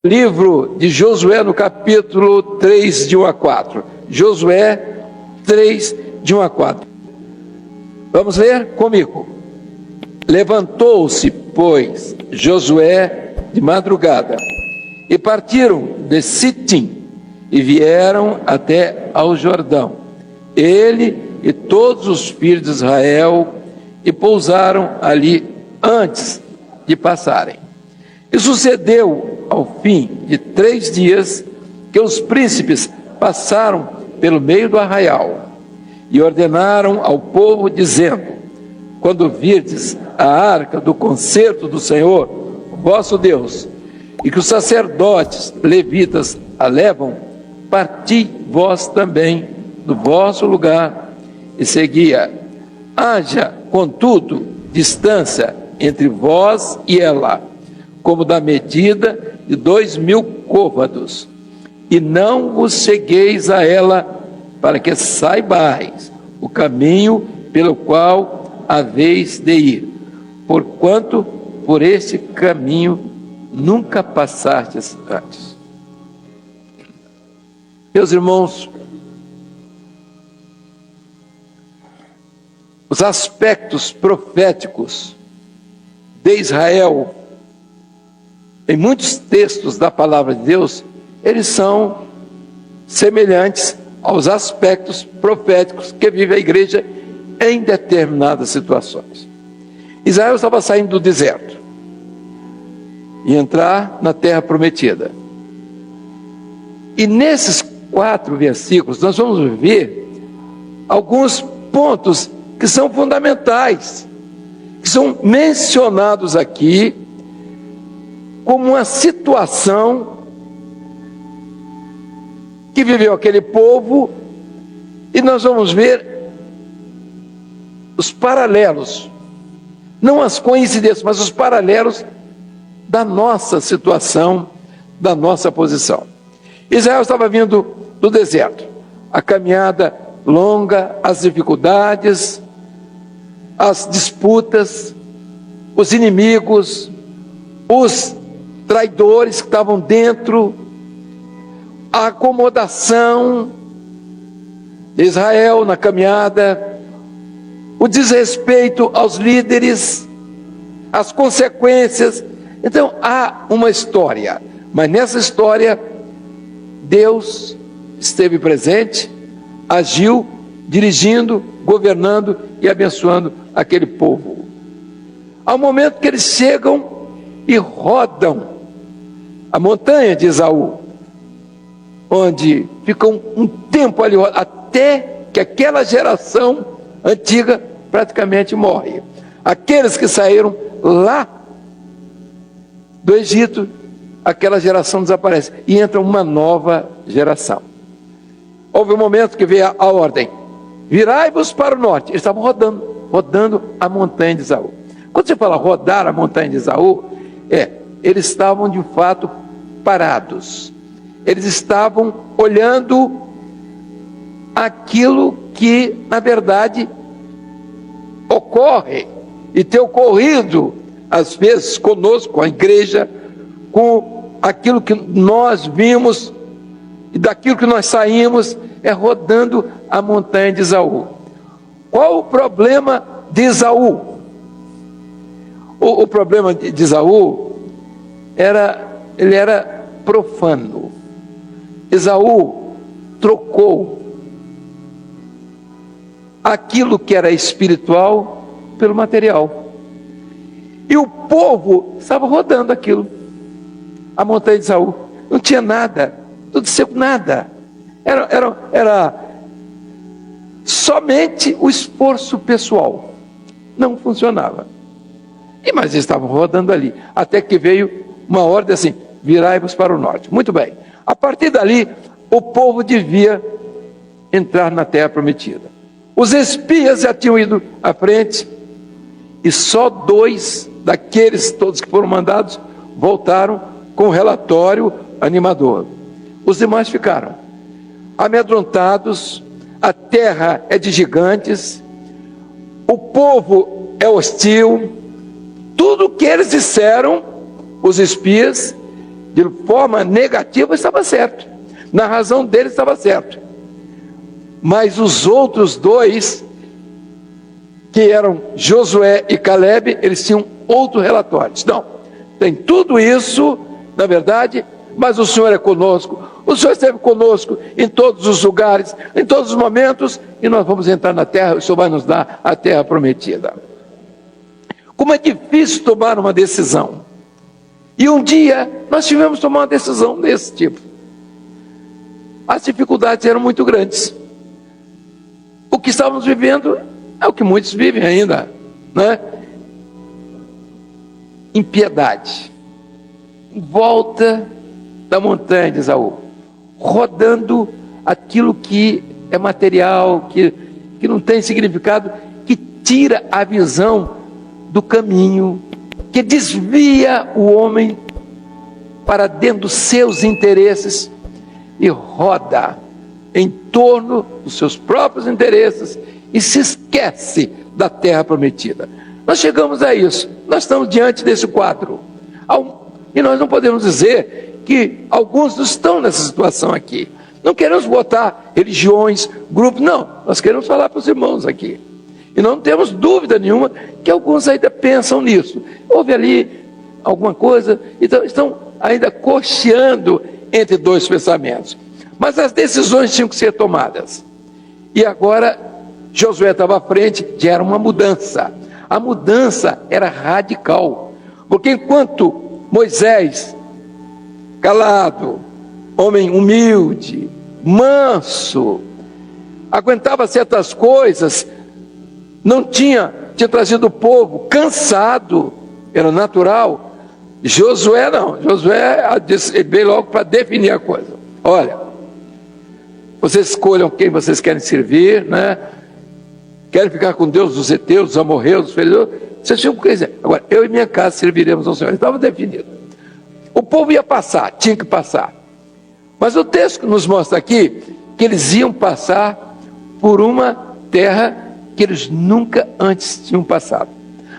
Livro de Josué, no capítulo 3, de 1 a 4. Josué 3, de 1 a 4. Vamos ler comigo. Levantou-se, pois, Josué de madrugada, e partiram de Sitim, e vieram até ao Jordão, ele e todos os filhos de Israel, e pousaram ali antes de passarem. E sucedeu, ao fim de 3 dias, que os príncipes passaram pelo meio do arraial, e ordenaram ao povo, dizendo: quando virdes a arca do concerto do Senhor, vosso Deus, e que os sacerdotes levitas a levam, parti vós também do vosso lugar e seguia. Haja, contudo, distância entre vós e ela, como da medida de 2.000 côvados, e não vos chegueis a ela, para que saibais o caminho pelo qual haveis de ir, porquanto por este caminho nunca passastes antes. Meus irmãos, os aspectos proféticos de Israel, em muitos textos da palavra de Deus, eles são semelhantes aos aspectos proféticos que vive a igreja em determinadas situações. Israel estava saindo do deserto e entrar na terra prometida. E nesses 4 versículos nós vamos ver alguns pontos que são fundamentais, que são mencionados aqui como uma situação que viveu aquele povo, e nós vamos ver os paralelos, não as coincidências, mas os paralelos da nossa situação, da nossa posição. Israel estava vindo do deserto, a caminhada longa, as dificuldades, as disputas, os inimigos, os traidores que estavam dentro, a acomodação de Israel na caminhada, o desrespeito aos líderes, as consequências. Então há uma história, mas nessa história Deus esteve presente, agiu, dirigindo, governando e abençoando aquele povo. Ao momento que eles chegam e rodam a montanha de Esaú, onde ficam um tempo ali, até que aquela geração antiga praticamente morre. Aqueles que saíram lá do Egito, aquela geração desaparece e entra uma nova geração. Houve um momento que veio a ordem: virai-vos para o norte. Eles estavam rodando a montanha de Esaú. Quando você fala rodar a montanha de Esaú, eles estavam de fato parados. Eles estavam olhando aquilo que, na verdade, ocorre e tem ocorrido, às vezes, conosco, com a igreja, com aquilo que nós vimos e daquilo que nós saímos, rodando a montanha de Esaú. Qual o problema de Esaú? O problema de Esaú ele era profano. Esaú trocou aquilo que era espiritual pelo material. E o povo estava rodando aquilo. A montanha de Esaú não tinha nada, tudo seco, nada. Era somente o esforço pessoal. Não funcionava. Mas eles estavam rodando ali, até que veio uma ordem assim: virai-vos para o norte. Muito bem. A partir dali, o povo devia entrar na terra prometida. Os espias já tinham ido à frente, e só 2 daqueles todos que foram mandados voltaram com um relatório animador. Os demais ficaram amedrontados. A terra é de gigantes, o povo é hostil. Tudo o que eles disseram, os espias, de forma negativa, estava certo. Na razão dele estava certo. Mas os outros dois, que eram Josué e Calebe, eles tinham outro relatório. Não, tem tudo isso, na verdade, mas o Senhor é conosco. O Senhor esteve conosco em todos os lugares, em todos os momentos, e nós vamos entrar na terra, o Senhor vai nos dar a terra prometida. Como é difícil tomar uma decisão. E um dia nós tivemos que tomar uma decisão desse tipo. As dificuldades eram muito grandes. O que estávamos vivendo é o que muitos vivem ainda, né? Impiedade. Em volta da montanha de Esaú, rodando aquilo que é material, que não tem significado, que tira a visão do caminho, que desvia o homem para dentro dos seus interesses e roda em torno dos seus próprios interesses e se esquece da terra prometida. Nós chegamos a isso, nós estamos diante desse quadro, e nós não podemos dizer que alguns não estão nessa situação aqui. Não queremos botar religiões, grupos, não, nós queremos falar para os irmãos aqui. E não temos dúvida nenhuma que alguns ainda pensam nisso. Houve ali alguma coisa, então estão ainda cocheando entre dois pensamentos. Mas as decisões tinham que ser tomadas. E agora Josué estava à frente, já era uma mudança. A mudança era radical. Porque enquanto Moisés, calado, homem humilde, manso, aguentava certas coisas, não tinha trazido o povo cansado, era natural. Josué não, Josué ele veio logo para definir a coisa. Olha, vocês escolham quem vocês querem servir, né? Querem ficar com Deus dos heteus, dos amorreus, dos fariseus, vocês tinham que dizer. Agora, eu e minha casa serviremos ao Senhor. Estava definido. O povo ia passar, tinha que passar. Mas o texto nos mostra aqui que eles iam passar por uma terra que eles nunca antes tinham passado.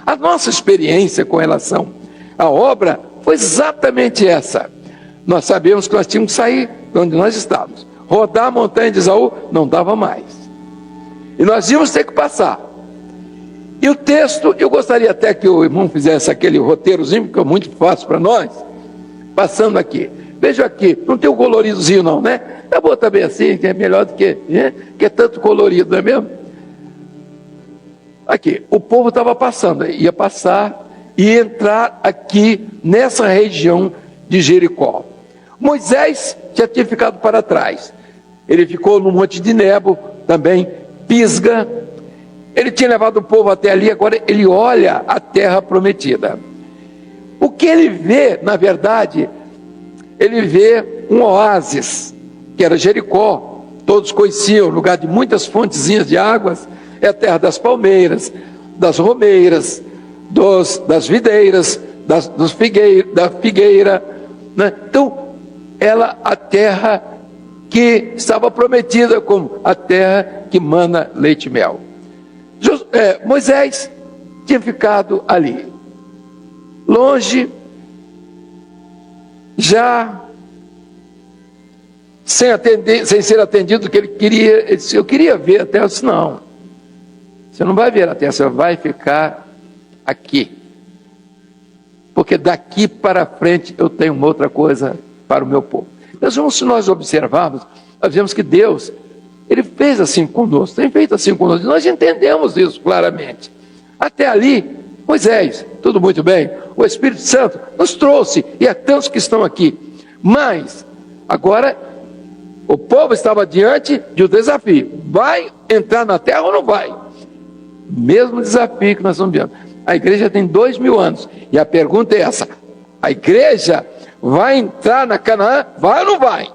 A nossa experiência com relação à obra foi exatamente essa. Nós sabemos que nós tínhamos que sair de onde nós estávamos. Rodar a montanha de Esaú não dava mais. E nós íamos ter que passar. E o texto, eu gostaria até que o irmão fizesse aquele roteirozinho, porque é muito fácil para nós, passando aqui. Veja aqui, não tem o coloridozinho não, né? É bom também assim, que é melhor do que, né? Que é tanto colorido, não é mesmo? Aqui, o povo estava passando, ia passar e entrar aqui nessa região de Jericó. Moisés já tinha ficado para trás. Ele ficou no Monte de Nebo, também Pisga. Ele tinha levado o povo até ali, agora ele olha a terra prometida. O que ele vê, na verdade, ele vê um oásis, que era Jericó. Todos conheciam, lugar de muitas fontezinhas de águas. É a terra das palmeiras, das romeiras, das videiras, da figueira, né? Então, a terra que estava prometida como a terra que mana leite e mel. Moisés tinha ficado ali, longe, já sem ser atendido do que ele queria. Ele disse, eu queria ver a terra. Eu disse, não, você não vai ver a terra, você vai ficar aqui, porque daqui para frente eu tenho uma outra coisa para o meu povo. Então, se nós observarmos, nós vemos que Deus, Ele fez assim conosco, tem feito assim conosco, nós entendemos isso claramente. Até ali, Moisés, tudo muito bem, o Espírito Santo nos trouxe, e há tantos que estão aqui, mas agora o povo estava diante de um desafio: vai entrar na terra ou não vai? Mesmo desafio que nós estamos vendo. A igreja tem 2000 anos, e a pergunta é essa: a igreja vai entrar na Canaã, vai ou não vai?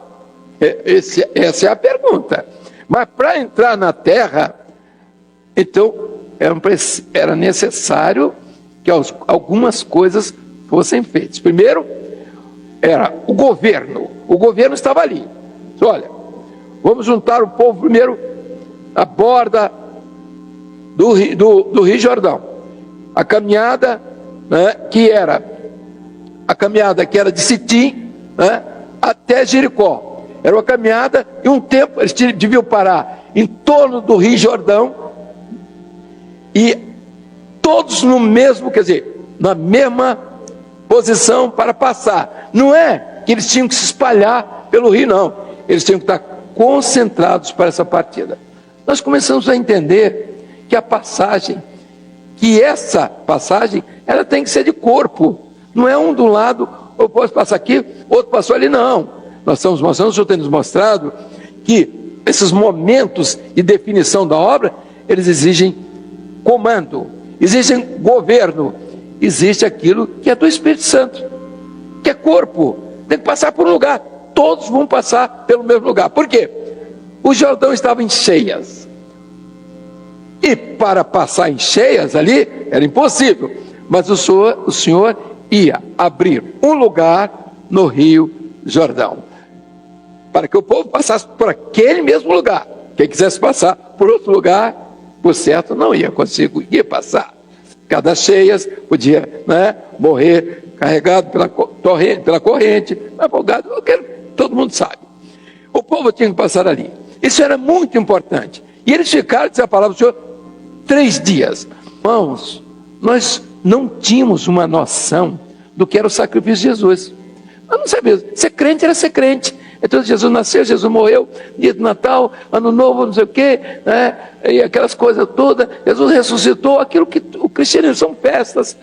Essa é a pergunta. Mas para entrar na terra, então era necessário que algumas coisas fossem feitas. Primeiro, era o governo estava ali. Olha, vamos juntar o povo primeiro à borda do Rio Jordão. A caminhada, né, que era de Sitim, né, até Jericó. Era uma caminhada e um tempo eles deviam parar em torno do Rio Jordão, e todos no mesmo, quer dizer, na mesma posição para passar. Não é que eles tinham que se espalhar pelo rio, não. Eles tinham que estar concentrados para essa partida. Nós começamos a entender que essa passagem, ela tem que ser de corpo. Não é um do lado, eu posso passar aqui, outro passou ali, não. Nós estamos mostrando, o Senhor tem nos mostrado que esses momentos de definição da obra, eles exigem comando, exigem governo, existe aquilo que é do Espírito Santo, que é corpo, tem que passar por um lugar, todos vão passar pelo mesmo lugar. Por quê? O Jordão estava em cheias, e para passar em cheias ali, era impossível, mas o Senhor ia abrir um lugar no Rio Jordão, para que o povo passasse por aquele mesmo lugar. Quem quisesse passar por outro lugar, por certo, não ia conseguir passar. Cada cheias podia, né, morrer carregado pela corrente, afogado, todo mundo sabe. O povo tinha que passar ali. Isso era muito importante. E eles ficaram, diz a palavra do Senhor, 3 dias. Irmãos, nós não tínhamos uma noção do que era o sacrifício de Jesus. Nós não sabíamos. Ser crente era ser crente. Então Jesus nasceu, Jesus morreu, dia do Natal, Ano Novo, não sei o quê, né? E aquelas coisas todas. Jesus ressuscitou, aquilo que o cristianismo são festas,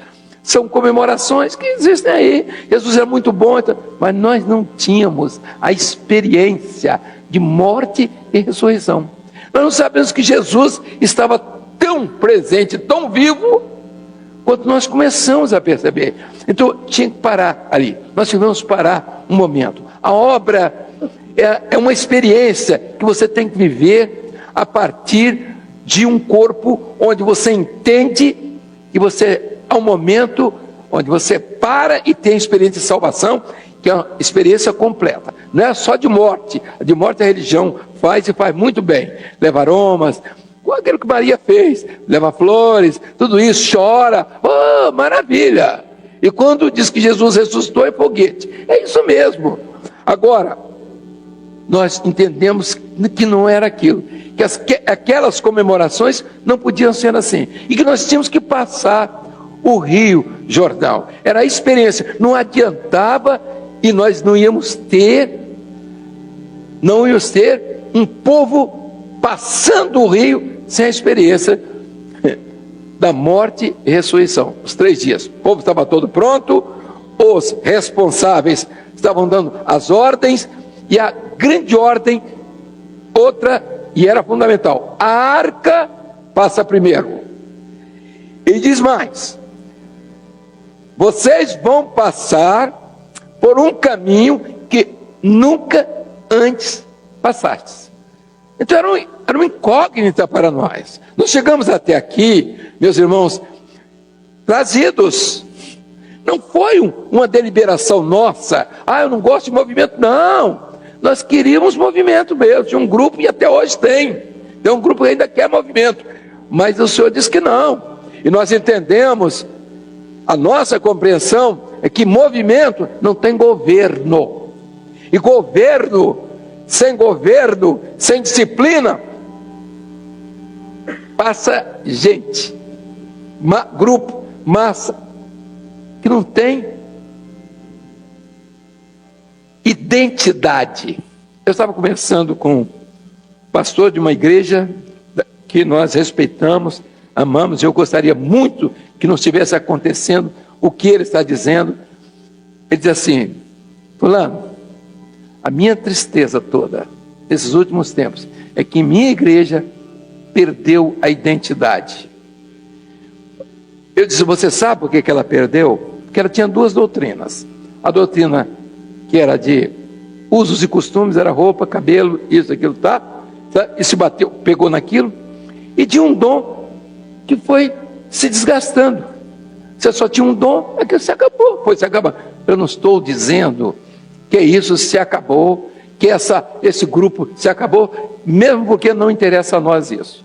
são comemorações que existem aí. Jesus era muito bom, então, mas nós não tínhamos a experiência de morte e ressurreição. Nós não sabemos que Jesus estava tão presente, tão vivo, quando nós começamos a perceber. Então tinha que parar ali. Nós tivemos que parar um momento. A obra é uma experiência que você tem que viver a partir de um corpo onde você entende que você, há um momento onde você para e tem a experiência de salvação, que é uma experiência completa. Não é só de morte. A de morte a religião faz e faz muito bem. Leva aromas, aquilo que Maria fez, leva flores, tudo isso, chora, oh, maravilha! E quando diz que Jesus ressuscitou, é foguete. É isso mesmo. Agora, nós entendemos que não era aquilo, que aquelas comemorações não podiam ser assim, e que nós tínhamos que passar o Rio Jordão. Era a experiência, não adiantava, e nós não íamos ter um povo passando o rio sem a experiência da morte e ressurreição. Os 3 dias, o povo estava todo pronto, os responsáveis estavam dando as ordens, e a grande ordem, outra, e era fundamental, a arca passa primeiro. E diz mais: vocês vão passar por um caminho que nunca antes passastes. Então era uma incógnita para nós. Nós chegamos até aqui, meus irmãos, trazidos. Não foi uma deliberação nossa. Eu não gosto de movimento. Não, nós queríamos movimento mesmo. Tinha um grupo, e até hoje tem um grupo que ainda quer movimento, mas o Senhor disse que não. E nós entendemos, a nossa compreensão é que movimento não tem governo. E governo, sem disciplina, passa gente, grupo, massa, que não tem identidade. Eu estava conversando com um pastor de uma igreja que nós respeitamos, amamos, e eu gostaria muito que não estivesse acontecendo o que ele está dizendo. Ele diz assim: fulano, a minha tristeza toda, nesses últimos tempos, é que minha igreja perdeu a identidade. Eu disse: você sabe por que ela perdeu? Porque ela tinha 2 doutrinas. A doutrina que era de usos e costumes, era roupa, cabelo, isso, aquilo, tá? E se bateu, pegou naquilo. E de um dom que foi se desgastando. Você só tinha um dom, é que se acabou, foi se acabar. Eu não estou dizendo que isso se acabou, que esse grupo se acabou, mesmo porque não interessa a nós isso.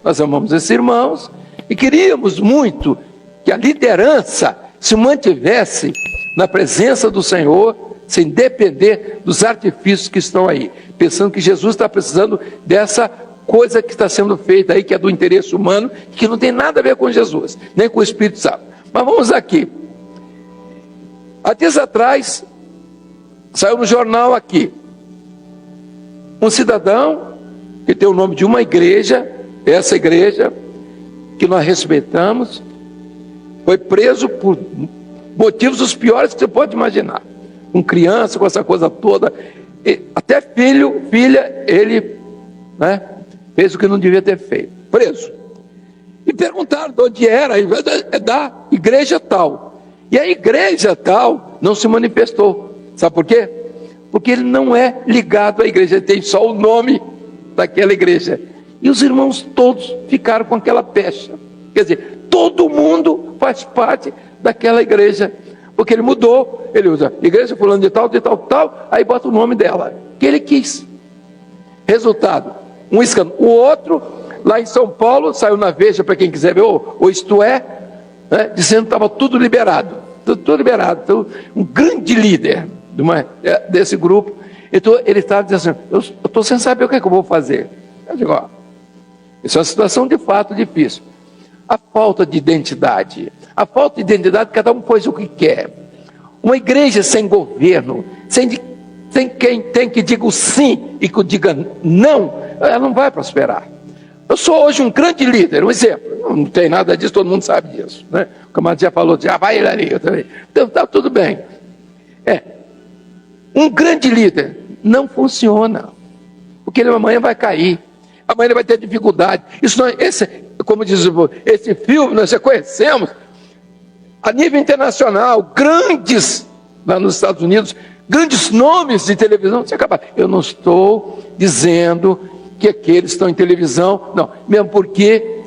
Nós amamos esses irmãos e queríamos muito que a liderança se mantivesse na presença do Senhor, sem depender dos artifícios que estão aí, pensando que Jesus está precisando dessa coisa que está sendo feita aí, que é do interesse humano, que não tem nada a ver com Jesus, nem com o Espírito Santo. Mas vamos aqui. Há dias atrás, saiu no jornal aqui, um cidadão que tem o nome de uma igreja, essa igreja, que nós respeitamos, foi preso por motivos os piores que você pode imaginar. Com criança, com essa coisa toda, até filha, ele, né, fez o que não devia ter feito, preso. E perguntaram de onde era, é da igreja tal. E a igreja tal não se manifestou. Sabe por quê? Porque ele não é ligado à igreja, ele tem só o nome daquela igreja. E os irmãos todos ficaram com aquela pecha. Quer dizer, todo mundo faz parte daquela igreja. Porque ele mudou, ele usa igreja fulano de tal, aí bota o nome dela, que ele quis. Resultado, um escândalo. O outro, lá em São Paulo, saiu na Veja, para quem quiser ver, ou Isto É, né, dizendo que estava tudo liberado. Tudo liberado. Então, um grande líder desse grupo. Então, ele estava dizendo assim, eu estou sem saber o que é que eu vou fazer. Eu digo, ó, isso é uma situação de fato difícil. A falta de identidade. A falta de identidade, cada um faz o que quer. Uma igreja sem governo, sem quem tem que diga o sim e que diga não, ela não vai prosperar. Eu sou hoje um grande líder, um exemplo. Não tem nada disso, todo mundo sabe disso, né? O camarada já falou, já vai ele ali, eu também. Então está tudo bem. Um grande líder não funciona, porque ele amanhã vai cair, amanhã ele vai ter dificuldade. Isso não, como diz esse filme, nós já conhecemos, a nível internacional, grandes, lá nos Estados Unidos, grandes nomes de televisão, se acabar. Eu não estou dizendo que aqueles estão em televisão, não, mesmo porque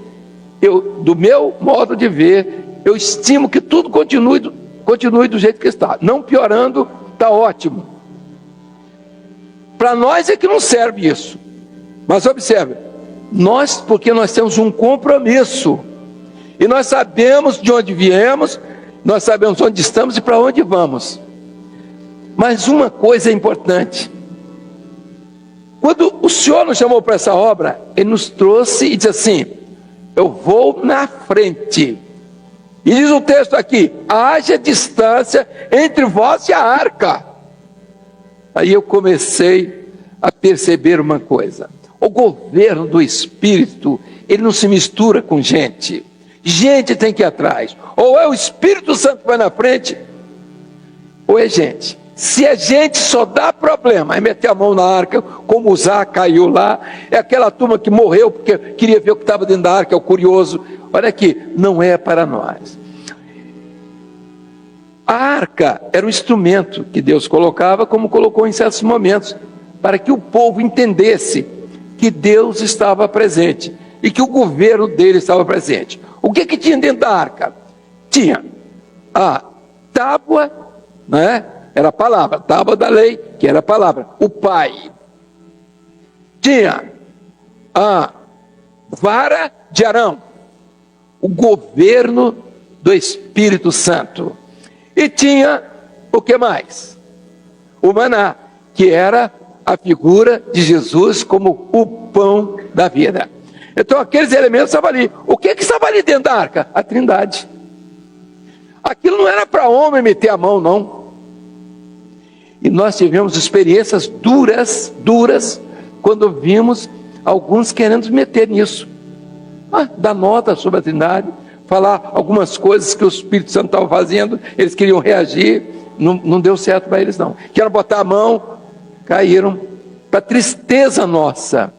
do meu modo de ver, eu estimo que tudo continue do jeito que está, não piorando, está ótimo. Para nós é que não serve isso, mas observe, porque nós temos um compromisso, e nós sabemos de onde viemos, nós sabemos onde estamos e para onde vamos. Mas uma coisa é importante, quando o Senhor nos chamou para essa obra, Ele nos trouxe e disse assim, eu vou na frente, e diz o texto aqui, haja distância entre vós e a arca. Aí eu comecei a perceber uma coisa, o governo do Espírito, ele não se mistura com gente. Gente tem que ir atrás. Ou é o Espírito Santo que vai na frente, ou é gente. Se a gente só dá problema, é meter a mão na arca, como Uzá caiu lá, é aquela turma que morreu porque queria ver o que estava dentro da arca, é o curioso. Olha aqui, não é para nós. A arca era um instrumento que Deus colocava, como colocou em certos momentos, para que o povo entendesse que Deus estava presente e que o governo dele estava presente. O que tinha dentro da arca? Tinha a tábua, né? Era a palavra, tábua da lei, que era a palavra, o Pai. Tinha a vara de Arão, o governo do Espírito Santo. E tinha o que mais? O maná, que era a figura de Jesus como o pão da vida. Então aqueles elementos estavam ali. O que estava ali dentro da arca? A Trindade. Aquilo não era para homem meter a mão, não. E nós tivemos experiências duras, quando vimos alguns querendo meter nisso. Dar nota sobre a Trindade, falar algumas coisas que o Espírito Santo estava fazendo, eles queriam reagir, não deu certo para eles não. Queriam botar a mão, caíram, para tristeza nossa.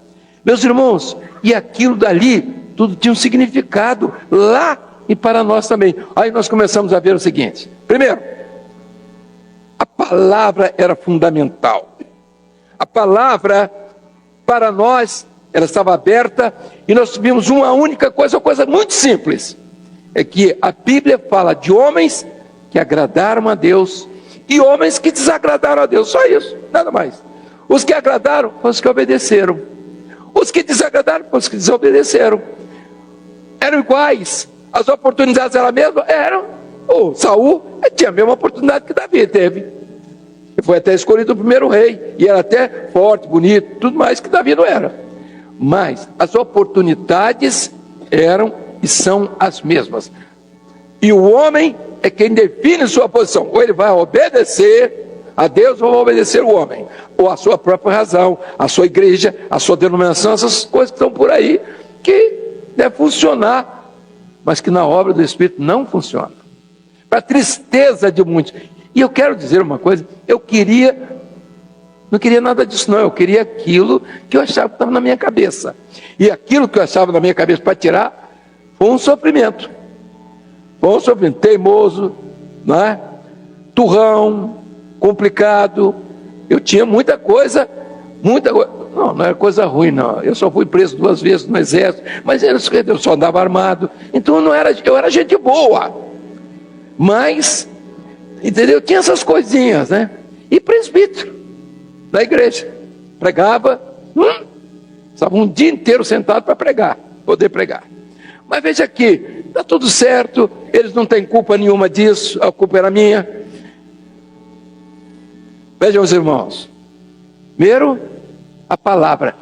Meus irmãos, e aquilo dali, tudo tinha um significado lá e para nós também. Aí nós começamos a ver o seguinte: primeiro, a palavra era fundamental. A palavra, para nós, ela estava aberta, e nós vimos uma única coisa, uma coisa muito simples, é que a Bíblia fala de homens que agradaram a Deus e homens que desagradaram a Deus, só isso, nada mais. Os que agradaram foram os que obedeceram, os que desagradaram foram os que desobedeceram. Eram iguais, as oportunidades eram as mesmas? Eram. O Saul tinha a mesma oportunidade que Davi teve. Ele foi até escolhido o primeiro rei, e era até forte, bonito, tudo mais que Davi não era. Mas as oportunidades eram e são as mesmas. E o homem é quem define sua posição. Ou ele vai obedecer a Deus, ou vai obedecer o homem, ou a sua própria razão, a sua igreja, a sua denominação, essas coisas que estão por aí, que deve funcionar, mas que na obra do Espírito não funciona. Para a tristeza de muitos. E eu quero dizer uma coisa, não queria nada disso não, eu queria aquilo que eu achava que estava na minha cabeça. E aquilo que eu achava na minha cabeça para tirar, foi um sofrimento. Foi um sofrimento teimoso, não é? Turrão, complicado. Eu tinha muita coisa. Não era coisa ruim, não. Eu só fui preso 2 vezes no exército, mas eu só andava armado. Então eu era gente boa. Mas, entendeu? Tinha essas coisinhas, né? E presbítero da igreja. Pregava, estava um dia inteiro sentado para pregar, poder pregar. Mas veja aqui, está tudo certo, eles não têm culpa nenhuma disso, a culpa era minha. Vejam os irmãos, primeiro, a palavra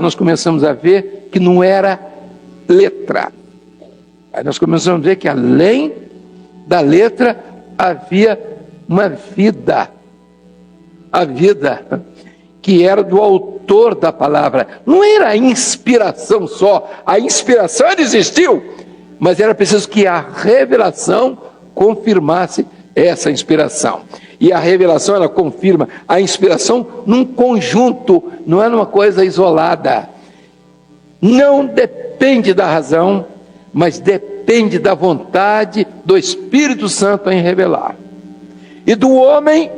nós começamos a ver que não era letra. Aí nós começamos a ver que além da letra havia uma vida, a vida que era do autor da palavra. Não era a inspiração só, a inspiração existiu, mas era preciso que a revelação confirmasse essa inspiração. E a revelação, ela confirma a inspiração num conjunto, não é numa coisa isolada. Não depende da razão, mas depende da vontade do Espírito Santo em revelar. E do homem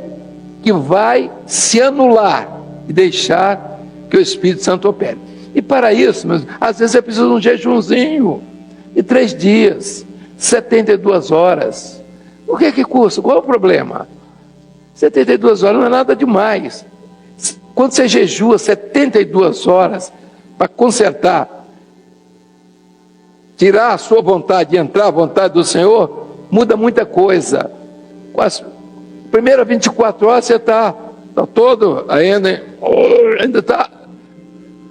que vai se anular e deixar que o Espírito Santo opere. E para isso, às vezes é preciso um jejunzinho de 3 dias, 72 horas. O que custa? Qual é o problema? 72 horas não é nada demais. Quando você jejua 72 horas para consertar, tirar a sua vontade e entrar a vontade do Senhor, muda muita coisa. Com as primeiras 24 horas você está todo ainda está,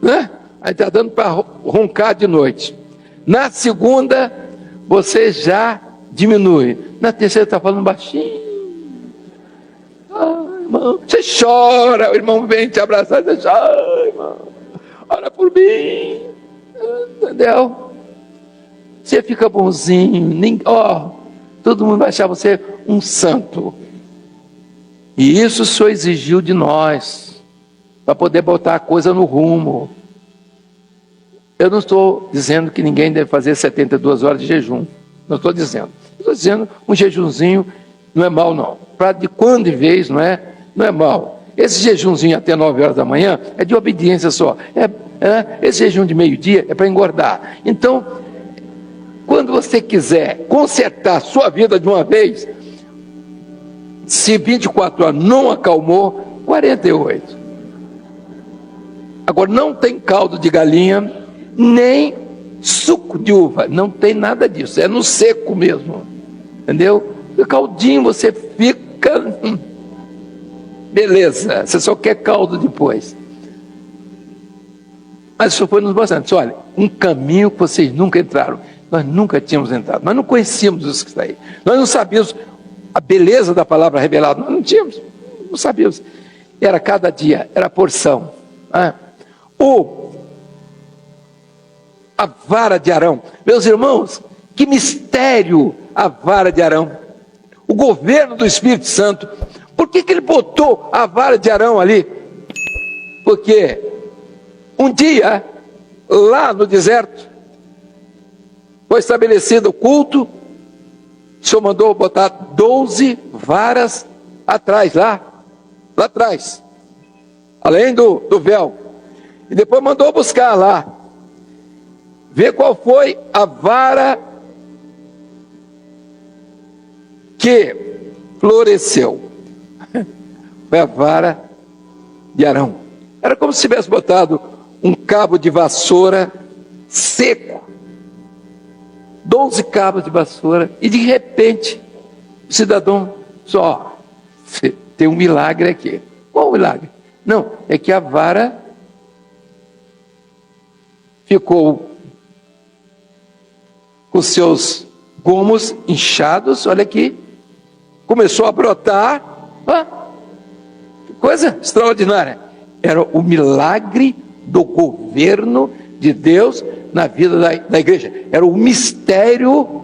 né? Aí está dando para roncar de noite. Na segunda, você já diminui. Na terceira está falando baixinho. Ai, irmão, você chora, o irmão vem te abraçar, você chora, ai, irmão, ora por mim, entendeu? Você fica bonzinho, todo mundo vai achar você um santo. E isso só exigiu de nós, para poder botar a coisa no rumo. Eu não estou dizendo que ninguém deve fazer 72 horas de jejum, não estou dizendo. Estou dizendo um jejunzinho não é mal não. Para de quando em vez, não é mal. Esse jejunzinho até 9 horas da manhã é de obediência só. Esse jejum de meio-dia é para engordar. Então, quando você quiser consertar a sua vida de uma vez, se 24 horas não acalmou, 48. Agora, não tem caldo de galinha, nem suco de uva, não tem nada disso, é no seco mesmo, entendeu? O caldinho você fica, beleza, você só quer caldo depois. Mas isso foi nos mostrando, olha, um caminho que vocês nunca entraram, nós nunca tínhamos entrado, nós não conhecíamos isso que está aí, nós não sabíamos a beleza da palavra revelada, nós não tínhamos, não sabíamos, era cada dia, era porção. A vara de Arão, meus irmãos, que mistério a vara de Arão, o governo do Espírito Santo. Por que ele botou a vara de Arão ali? Porque um dia, lá no deserto, foi estabelecido o culto, o Senhor mandou botar 12 varas atrás, lá atrás, além do véu, e depois mandou buscar lá, ver qual foi a vara que floresceu. Foi a vara de Arão. Era como se tivesse botado um cabo de vassoura seco, 12 cabos de vassoura, e de repente o cidadão só tem um milagre aqui. Qual o milagre? Não, é que a vara ficou com seus gomos inchados, olha aqui, começou a brotar, que coisa extraordinária. Era o milagre do governo de Deus na vida da igreja, era o mistério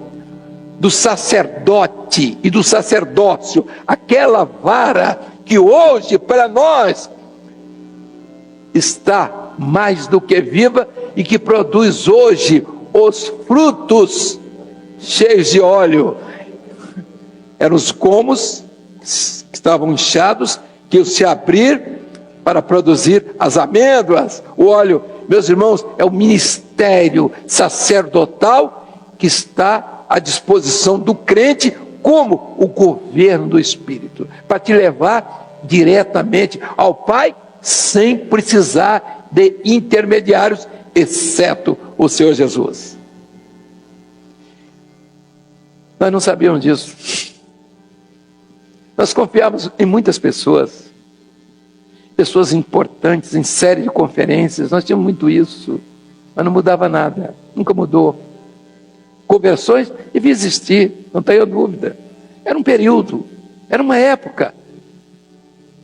do sacerdote e do sacerdócio, aquela vara que hoje para nós está mais do que viva e que produz hoje os frutos cheios de óleo. Eram os gomos que estavam inchados, que iam se abrir para produzir as amêndoas, o óleo. Meus irmãos, é o ministério sacerdotal que está à disposição do crente como o governo do Espírito, para te levar diretamente ao Pai, sem precisar de intermediários, exceto o Senhor Jesus. Nós não sabíamos disso. Nós confiávamos em muitas pessoas importantes, em série de conferências, nós tínhamos muito isso, mas não mudava nada, nunca mudou. Conversões devia existir, não tenho dúvida. Era um período, era uma época,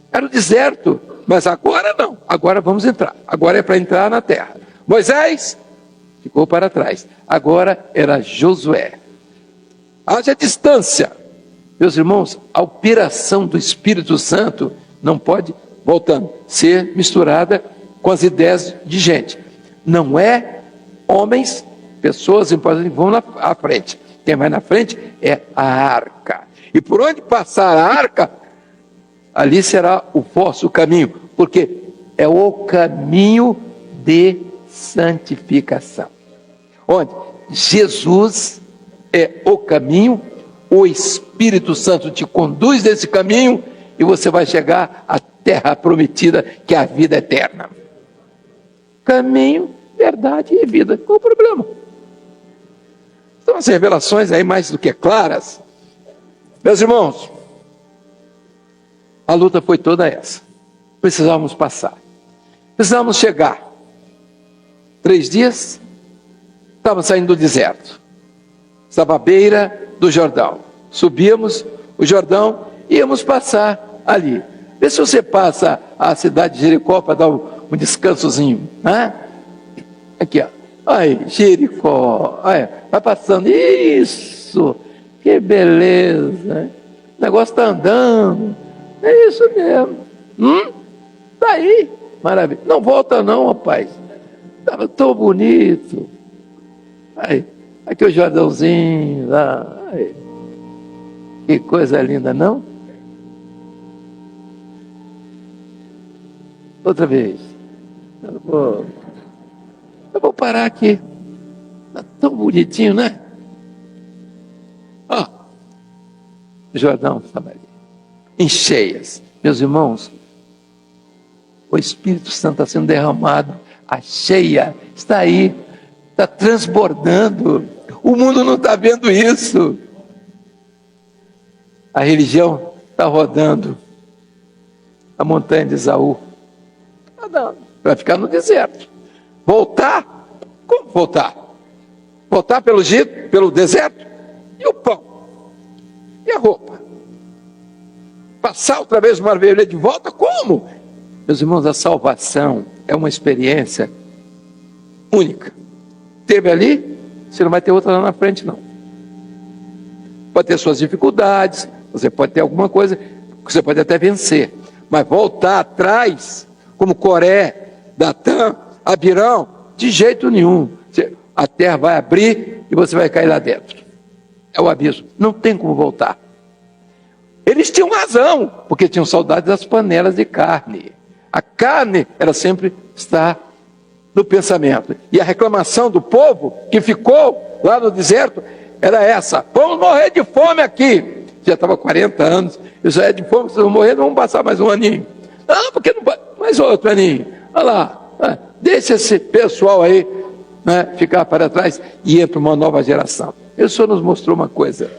era o deserto, mas agora não, agora vamos entrar, agora é para entrar na terra. Moisés ficou para trás, agora era Josué. Haja distância. Meus irmãos, a operação do Espírito Santo não pode, voltando, ser misturada com as ideias de gente. Não é homens, pessoas importantes que vão à frente. Quem vai na frente é a arca. E por onde passar a arca, ali será o vosso caminho, porque é o caminho de santificação. Onde Jesus é o caminho, o Espírito Santo te conduz nesse caminho e você vai chegar à terra prometida, que é a vida eterna. Caminho, verdade e vida. Qual o problema? Então as revelações aí mais do que claras. Meus irmãos, a luta foi toda essa. Precisávamos passar. Precisávamos chegar. 3 dias, estávamos saindo do deserto. Estava à beira do Jordão. Subíamos o Jordão, íamos passar ali. Vê se você passa a cidade de Jericó para dar um descansozinho. Né? Aqui, ó. Aí, Jericó. Aí, vai passando. Isso! Que beleza! O negócio está andando. É isso mesmo. Tá aí. Maravilha. Não volta não, rapaz. Estava tão bonito. Aí, aqui o Jordãozinho lá. Aí. Que coisa linda, não? Outra vez. Eu vou parar aqui. Está tão bonitinho, né? Ó, o Jordão estava ali. Em cheias. Meus irmãos, o Espírito Santo está sendo derramado. A cheia está aí. Está transbordando. O mundo não está vendo isso. A religião está rodando. A montanha de Esaú. Vai ficar no deserto. Voltar? Como voltar? Voltar pelo deserto? E o pão? E a roupa? Passar outra vez o Mar Vermelho de volta? Como? Meus irmãos, a salvação é uma experiência única. Teve ali, você não vai ter outra lá na frente, não. Pode ter suas dificuldades, você pode ter alguma coisa que você pode até vencer. Mas voltar atrás, como Coré, Datã, Abirão, de jeito nenhum. A terra vai abrir e você vai cair lá dentro. É o aviso. Não tem como voltar. Eles tinham razão, porque tinham saudade das panelas de carne. A carne, ela sempre está no pensamento. E a reclamação do povo que ficou lá no deserto era essa: vamos morrer de fome aqui. Já estava 40 anos, isso é de fome, vocês vão morrer, não vamos passar mais um aninho. Ah, porque não mais outro aninho. Olha lá, deixa esse pessoal aí, né, ficar para trás e entra uma nova geração. O Senhor nos mostrou uma coisa,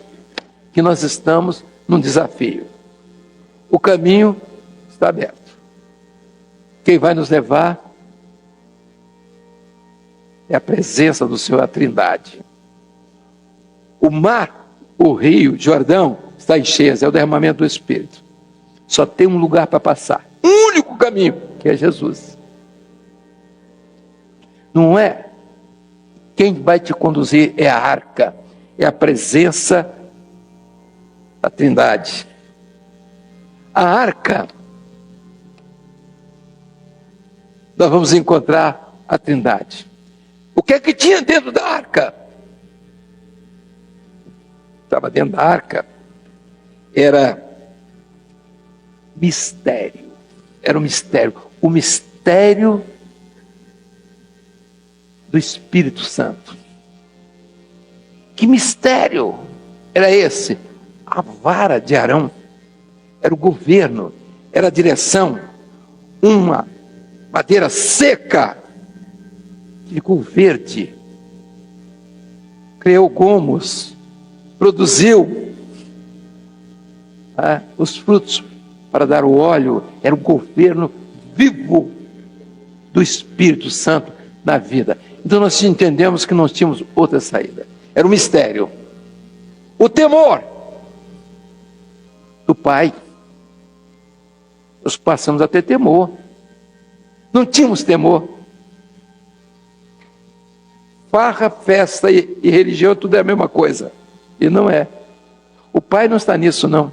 que nós estamos num desafio. O caminho está aberto. Quem vai nos levar é a presença do Senhor, a Trindade. O mar, o rio, Jordão, está em cheias, é o derramamento do Espírito. Só tem um lugar para passar, um único caminho, que é Jesus. Não é quem vai te conduzir, é a arca, é a presença da Trindade. A arca, nós vamos encontrar a Trindade. O que é que tinha dentro da arca? Estava dentro da arca, era mistério. Era um mistério. O mistério do Espírito Santo. Que mistério era esse? A vara de Arão era o governo, era a direção. Uma madeira seca que ficou verde, criou gomos, produziu os frutos para dar o óleo. Era o governo vivo do Espírito Santo na vida. Então nós entendemos que nós tínhamos outra saída. Era um mistério. O temor do Pai. Nós passamos a ter temor. Não tínhamos temor. Farra, festa e religião, tudo é a mesma coisa. E não é. O Pai não está nisso, não.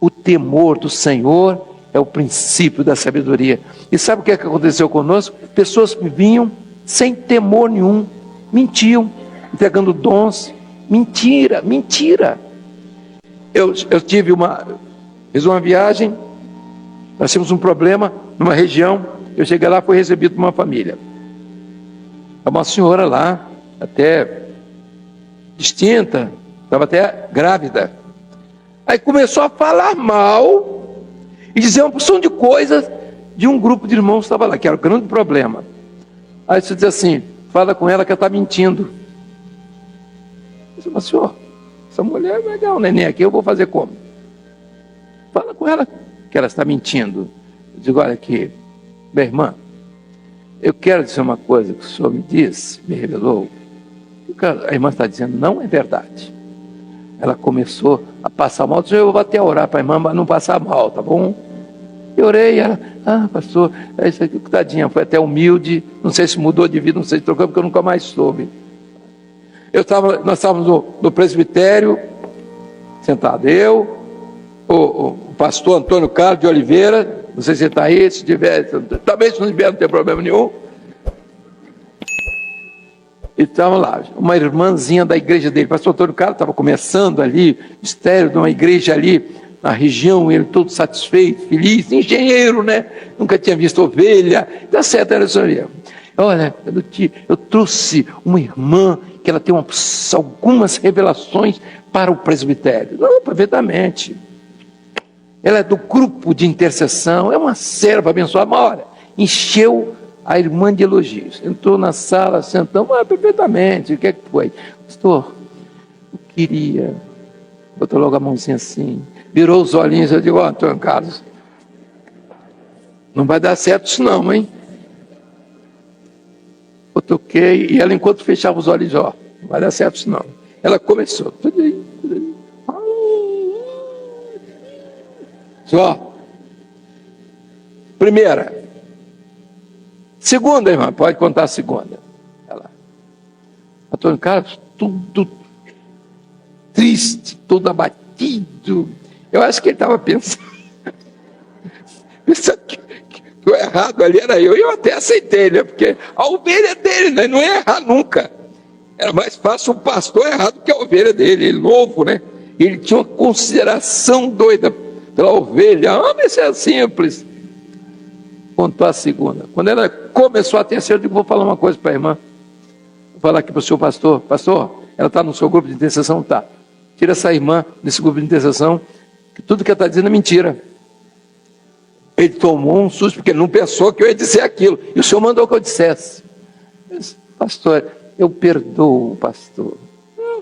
O temor do Senhor é o princípio da sabedoria. E sabe o que aconteceu conosco? Pessoas que vinham sem temor nenhum, mentiam, entregando dons. Mentira, mentira. Eu fiz uma viagem, nós tínhamos um problema numa região, eu cheguei lá, fui recebido por uma família. Uma senhora lá, até distinta, estava até grávida. Aí começou a falar mal e dizer uma porção de coisas de um grupo de irmãos que estava lá, que era o grande problema. Aí você diz assim, fala com ela que ela está mentindo. Eu disse, mas senhor, essa mulher vai dar um neném aqui, eu vou fazer como? Fala com ela que ela está mentindo. Eu digo, olha aqui, minha irmã, eu quero dizer uma coisa que o senhor me disse, me revelou. A irmã está dizendo, não é verdade. Ela começou a passar mal. Eu vou até orar para a irmã, mas não passar mal, tá bom? Eu orei, ela, pastor, é isso aqui, tadinha, foi até humilde, não sei se mudou de vida, não sei se trocou, porque eu nunca mais soube. Nós estávamos no presbitério, sentado, o pastor Antônio Carlos de Oliveira, não sei se ele está aí, se tiver, talvez se não tiver, não tem problema nenhum. E estava lá, uma irmãzinha da igreja dele, o pastor Antônio Carlos estava começando ali, mistério de uma igreja ali, na região, ele todo satisfeito, feliz, engenheiro, né? Nunca tinha visto ovelha, tá certo, era isso aí. Olha, eu trouxe uma irmã que ela tem algumas revelações para o presbitério. Não, perfeitamente. Ela é do grupo de intercessão, é uma serva abençoada, mas olha, encheu a irmã de elogios. Entrou na sala, sentamos, perfeitamente, o que é que foi? Pastor, eu queria, botou logo a mãozinha assim, virou os olhinhos, eu digo, Antônio Carlos, não vai dar certo isso não, hein? Eu toquei, e ela enquanto fechava os olhos, não vai dar certo isso não. Ela começou, tudo aí. Só. Primeira. Segunda, irmã, pode contar a segunda. Ela, Antônio Carlos, tudo triste, todo abatido. Eu acho que ele estava pensando que o errado ali era eu. E eu até aceitei, né? Porque a ovelha é dele, né? Não ia errar nunca. Era mais fácil o pastor errar do que a ovelha dele. Ele novo, né? Ele tinha uma consideração doida pela ovelha. Isso é simples. Contou a segunda. Quando ela começou a terceira, eu digo, vou falar uma coisa para a irmã. Vou falar aqui para o senhor pastor. Pastor, ela está no seu grupo de intercessão? Tá. Tira essa irmã desse grupo de intercessão, que tudo que ela está dizendo é mentira. Ele tomou um susto, porque ele não pensou que eu ia dizer aquilo. E o senhor mandou que eu dissesse. Eu disse, pastor, eu perdoo o pastor.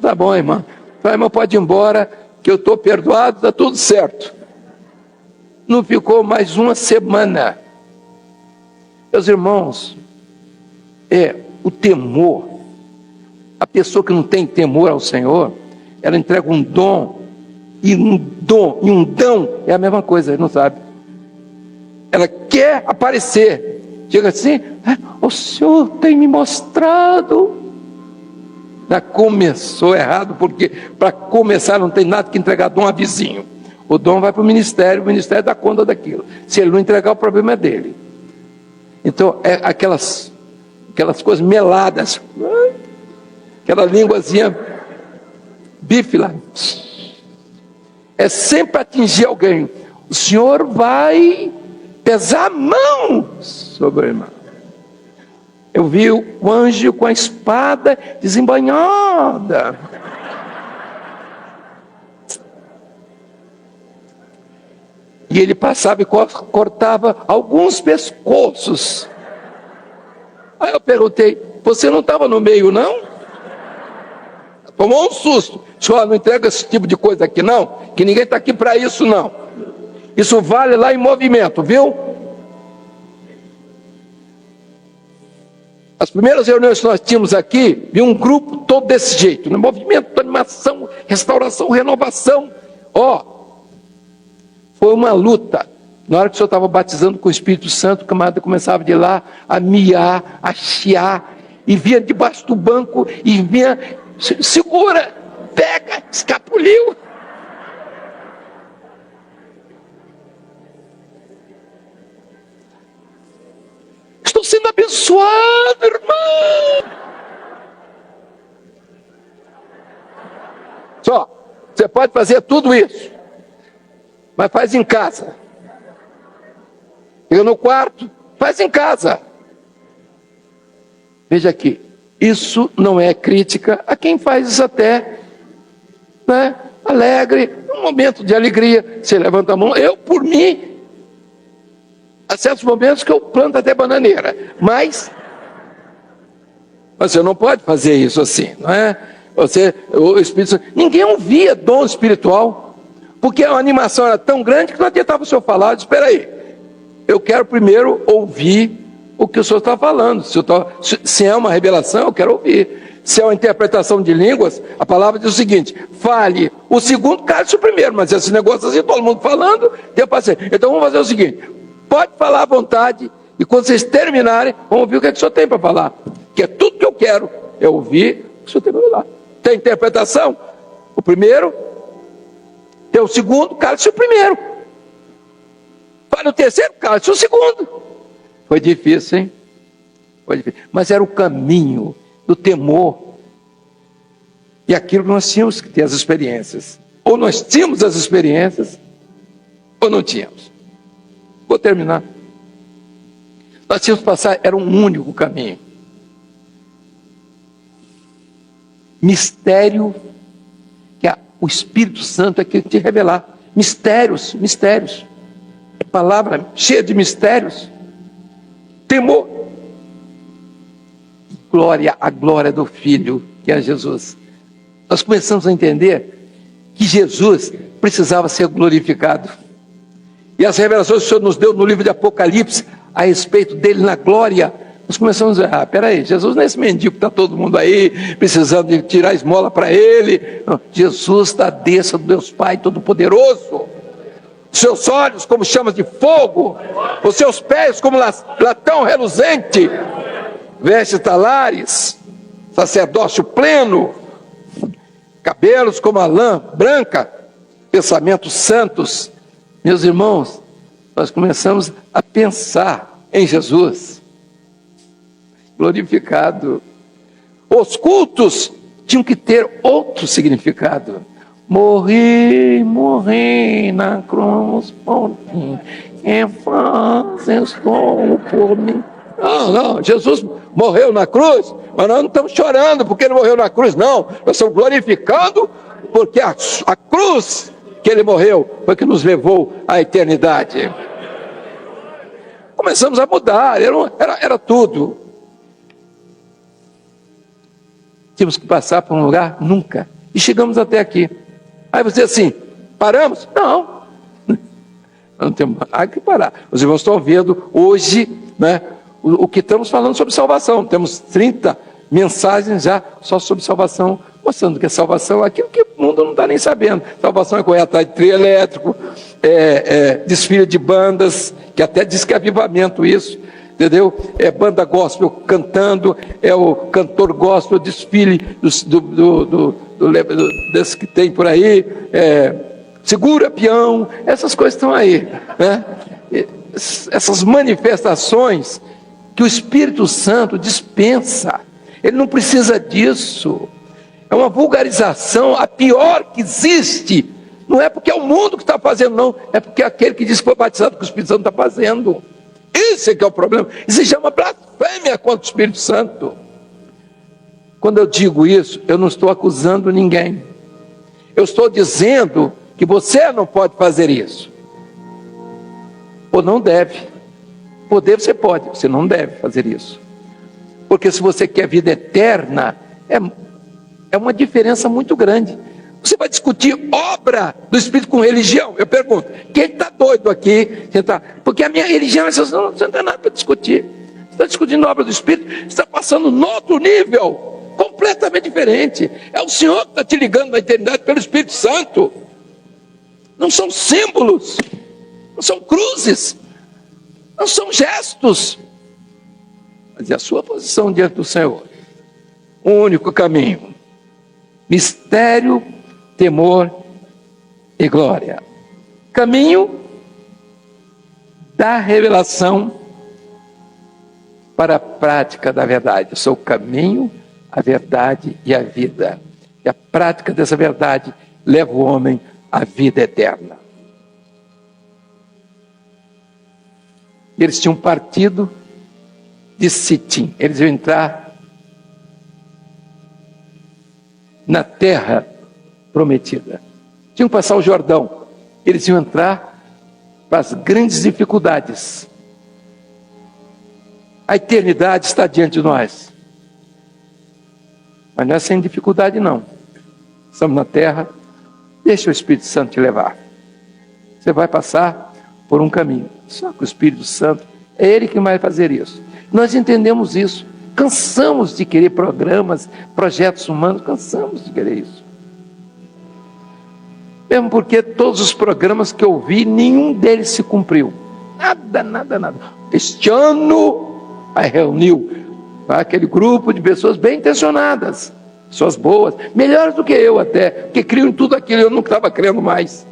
Tá bom, irmã. A irmã pode ir embora, que eu estou perdoado, está tudo certo. Não ficou mais uma semana. Meus irmãos, o temor, a pessoa que não tem temor ao Senhor, ela entrega um dom, e um dom é a mesma coisa, ele não sabe. Ela quer aparecer, chega assim, o Senhor tem me mostrado. Já começou errado, porque para começar não tem nada que entregar dom a vizinho. O dom vai para o ministério dá conta daquilo. Se ele não entregar, o problema é dele. Então, aquelas coisas meladas, aquela linguazinha bife lá, é sempre atingir alguém. O Senhor vai pesar a mão sobre o irmão. Eu vi o anjo com a espada desembainhada. E ele passava e cortava alguns pescoços. Aí eu perguntei, você não estava no meio, não? Tomou um susto. Senhor, não entrega esse tipo de coisa aqui, não? Que ninguém está aqui para isso, não. Isso vale lá em movimento, viu? As primeiras reuniões que nós tínhamos aqui, vi um grupo todo desse jeito, no movimento, animação, restauração, renovação. Foi uma luta. Na hora que o senhor estava batizando com o Espírito Santo, o camarada começava de lá a miar, a chiar, e vinha debaixo do banco, e vinha, segura, pega, escapuliu. Estou sendo abençoado, irmão. Você pode fazer tudo isso, mas faz em casa. Chega no quarto, faz em casa. Veja aqui, isso não é crítica a quem faz isso até, alegre, um momento de alegria. Você levanta a mão, eu por mim, há certos momentos que eu planto até bananeira, mas você não pode fazer isso assim, não é? O Espírito Santo, ninguém ouvia dom espiritual, porque a animação era tão grande que não adiantava o senhor falar. Espera aí, eu quero primeiro ouvir o que o senhor está falando. Se é uma revelação, eu quero ouvir. Se é uma interpretação de línguas, a palavra diz o seguinte: fale o segundo, cale-se o primeiro. Mas esse negócio assim, todo mundo falando, tem paciência. Então vamos fazer o seguinte: pode falar à vontade, e quando vocês terminarem, vamos ouvir o que o senhor tem para falar. Que é tudo que eu quero, é ouvir o que o senhor tem para falar. Tem interpretação? O primeiro, tem o segundo, cala-se o primeiro. Fale o terceiro, cala-se o segundo. Foi difícil, hein? Foi difícil. Mas era o caminho do temor. E aquilo que nós tínhamos que ter as experiências. Ou nós tínhamos as experiências, ou não tínhamos. Vou terminar. Nós tínhamos que passar, era um único caminho. Mistério, que o Espírito Santo é que te revelar. Mistérios. Palavra cheia de mistérios. Temor. Glória, a glória do Filho, que é Jesus. Nós começamos a entender que Jesus precisava ser glorificado. E as revelações que o Senhor nos deu no livro de Apocalipse, a respeito dele na glória, nós começamos a dizer, peraí, Jesus não é esse mendigo que está todo mundo aí, precisando de tirar esmola para ele. Não, Jesus está à destra do Deus Pai Todo-Poderoso. Os seus olhos como chamas de fogo, os seus pés como latão reluzente, vestes talares, sacerdócio pleno, cabelos como a lã branca, pensamentos santos. Meus irmãos, nós começamos a pensar em Jesus glorificado. Os cultos tinham que ter outro significado. Morri na cruz por mim, quem fazes como por mim. Não, Jesus morreu na cruz, mas nós não estamos chorando porque ele morreu na cruz, não. Nós estamos glorificando porque a cruz que ele morreu foi que nos levou à eternidade. Começamos a mudar, era tudo. Tínhamos que passar por um lugar nunca, e chegamos até aqui. Aí você diz assim, paramos? Não. Não temos que parar. Os irmãos estão vendo hoje, né, o que estamos falando sobre salvação. Temos 30 mensagens já só sobre salvação, mostrando que a salvação é aquilo que o mundo não está nem sabendo. Salvação é correr atrás de trio elétrico, desfile de bandas, que até diz que é avivamento isso, entendeu? É banda gospel cantando, é o cantor gospel, desfile desse que tem por aí, segura peão, essas coisas estão aí, né? Essas manifestações que o Espírito Santo dispensa, ele não precisa disso. É uma vulgarização, a pior que existe. Não é porque é o mundo que está fazendo, não. É porque aquele que diz que foi batizado com o Espírito Santo está fazendo. Esse é que é o problema. Isso se chama blasfêmia contra o Espírito Santo. Quando eu digo isso, eu não estou acusando ninguém. Eu estou dizendo que você não pode fazer isso. Ou não deve. Poder você pode, você não deve fazer isso. Porque se você quer vida eterna, é uma diferença muito grande. Você vai discutir obra do Espírito com religião? Eu pergunto, quem está doido aqui? Porque a minha religião, você não tem nada para discutir. Você está discutindo a obra do Espírito, você está passando no outro nível, completamente diferente. É o Senhor que está te ligando na eternidade pelo Espírito Santo. Não são símbolos, não são cruzes, não são gestos. Mas é a sua posição diante do Senhor. O único caminho. Mistério, temor e glória. Caminho da revelação para a prática da verdade. Eu sou o caminho, a verdade e a vida. E a prática dessa verdade leva o homem à vida eterna. Eles tinham partido de Sitim. Eles iam entrar na terra prometida. Tinham que passar o Jordão. Eles iam entrar para as grandes dificuldades. A eternidade está diante de nós. Mas não é sem dificuldade, não. Estamos na terra, deixa o Espírito Santo te levar. Você vai passar por um caminho. Só que o Espírito Santo é Ele que vai fazer isso. Nós entendemos isso. Cansamos de querer programas, projetos humanos, cansamos de querer isso. Mesmo porque todos os programas que eu vi, nenhum deles se cumpriu. Nada. Este ano, aí reuniu aquele grupo de pessoas bem intencionadas, pessoas boas, melhores do que eu até, que criam em tudo aquilo, eu não estava crendo mais.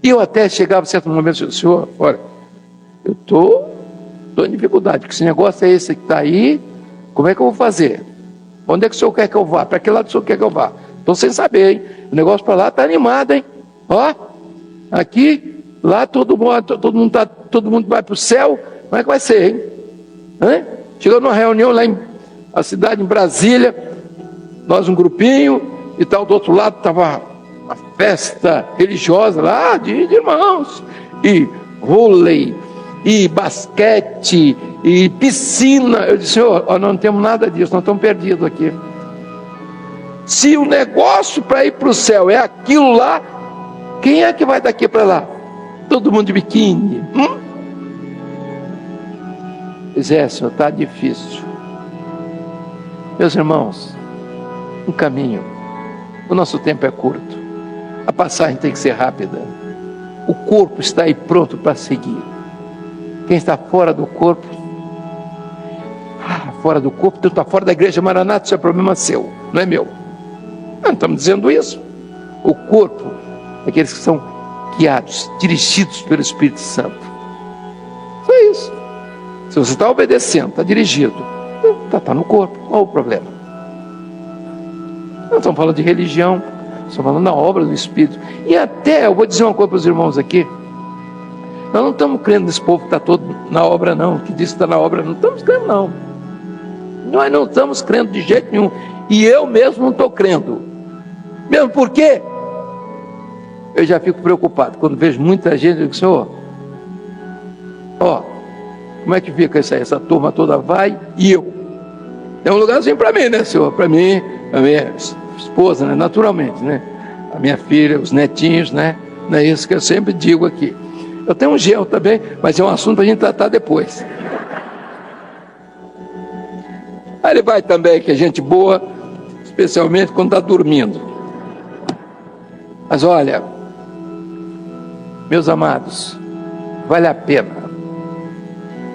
E eu até chegava a certo momento e disse, Senhor, olha, eu estou em dificuldade, porque esse negócio é esse que está aí, como é que eu vou fazer? Onde é que o senhor quer que eu vá? Para que lado o senhor quer que eu vá? Estou sem saber, hein? O negócio para lá está animado, hein? Ó, aqui, lá todo mundo vai para o céu, como é que vai ser, hein? Chegou numa reunião lá na cidade, em Brasília, nós um grupinho, e tal, do outro lado estava uma festa religiosa lá de irmãos, e vôlei, e basquete, e piscina. Eu disse, Senhor, nós não temos nada disso, nós estamos perdidos aqui. Se o negócio para ir para o céu é aquilo lá, quem é que vai daqui para lá? Todo mundo de biquíni. Pois é, Senhor, está difícil. Meus irmãos, um caminho. O nosso tempo é curto. A passagem tem que ser rápida. O corpo está aí pronto para seguir. Quem está fora do corpo, tu está fora da igreja Maranata, isso é problema seu, não é meu. Não estamos dizendo isso. O corpo é aqueles que são guiados, dirigidos pelo Espírito Santo. Só isso. Se você está obedecendo, está dirigido, está no corpo, qual o problema? Não estamos falando de religião, estamos falando da obra do Espírito. E até, eu vou dizer uma coisa para os irmãos aqui, nós não estamos crendo nesse povo que está todo na obra não, que diz que está na obra, não estamos crendo não. Nós não estamos crendo de jeito nenhum, e eu mesmo não estou crendo. Mesmo porque eu já fico preocupado, quando vejo muita gente, eu digo, Senhor, como é que fica isso aí? Essa turma toda vai, e eu? Tem um lugarzinho para mim, né, senhor? Para mim, a minha esposa, né? Naturalmente, né? A minha filha, os netinhos, né? Não é isso que eu sempre digo aqui. Eu tenho um genro também, mas é um assunto para a gente tratar depois. Aí ele vai também, que é gente boa, especialmente quando está dormindo. Mas olha, meus amados, vale a pena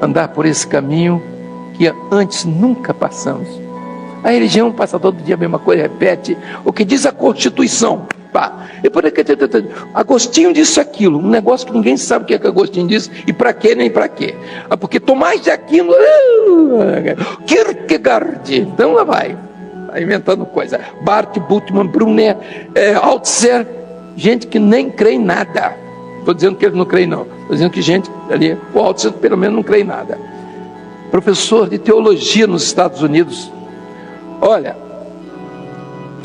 andar por esse caminho que antes nunca passamos. A religião passa todo dia a mesma coisa, repete o que diz a Constituição. Pá. E por aqui, Agostinho disse aquilo, um negócio que ninguém sabe o que é que Agostinho disse e para quê nem para quê. Porque Tomás de Aquino, Kierkegaard, então lá vai inventando coisa. Barth, Bultmann, Brunner, Altzer, gente que nem crê em nada. Estou dizendo que eles não creem não, estou dizendo que gente ali, o Altzer pelo menos não crê em nada. Professor de teologia nos Estados Unidos. Olha,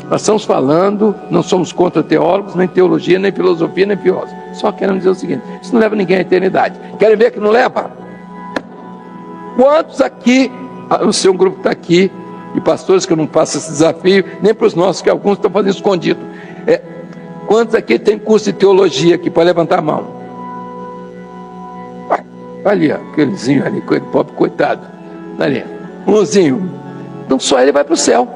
nós estamos falando, não somos contra teólogos, nem teologia, nem filosofia, nem filósofo. Só queremos dizer o seguinte: isso não leva ninguém à eternidade. Querem ver que não leva? Quantos aqui, a não ser um grupo que está aqui, de pastores que eu não faço esse desafio, nem para os nossos, que alguns estão fazendo escondido. Quantos aqui tem curso de teologia aqui para levantar a mão? Ali, ó, aquelezinho ali, pobre coitado. Ali, umzinho. Então só ele vai para o céu.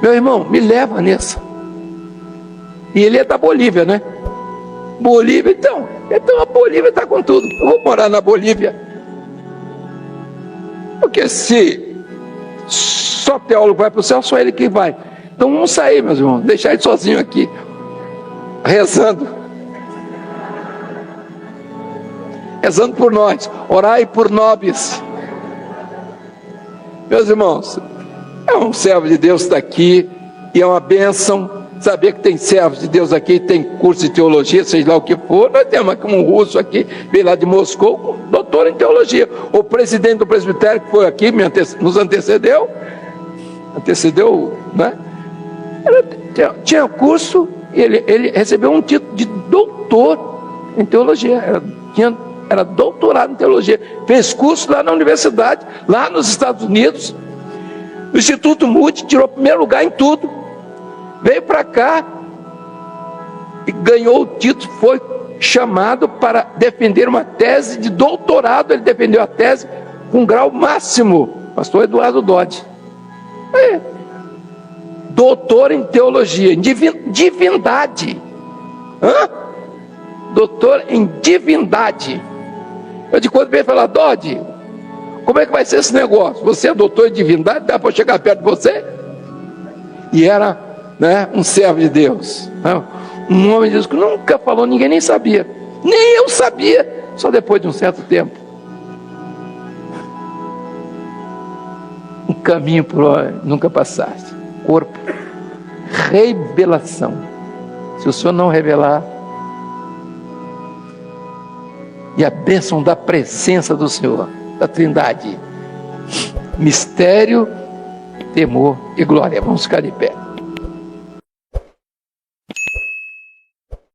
Meu irmão, me leva nessa. E ele é da Bolívia, né? Bolívia, então a Bolívia está com tudo. Eu vou morar na Bolívia. Porque se só teólogo vai para o céu, só ele que vai. Então vamos sair, meus irmãos, deixar ele sozinho aqui, rezando por nós, orai por nós. Meus irmãos, é um servo de Deus que está aqui, e é uma bênção saber que tem servos de Deus aqui, tem curso de teologia, seja lá o que for. Nós temos aqui um russo aqui, veio lá de Moscou, doutor em teologia. O presidente do presbitério que foi aqui, nos antecedeu, né? Tinha curso, ele recebeu um título de doutor em teologia, era doutorado em teologia, fez curso lá na universidade, lá nos Estados Unidos, no Instituto Moody, tirou primeiro lugar em tudo, veio para cá e ganhou o título, foi chamado para defender uma tese de doutorado. Ele defendeu a tese com grau máximo, pastor Eduardo Dodge. Doutor em teologia, em divindade. Doutor em divindade. Eu de quando veio falar: Dodge, como é que vai ser esse negócio? Você é doutor em divindade, dá para chegar perto de você? E era, né, um servo de Deus, né? Um homem de Deus que nunca falou, ninguém nem sabia. Nem eu sabia, só depois de um certo tempo. Um caminho por onde nunca passaste. Corpo, revelação. Se o Senhor não revelar, e a bênção da presença do Senhor, da Trindade, mistério, temor e glória. Vamos ficar de pé.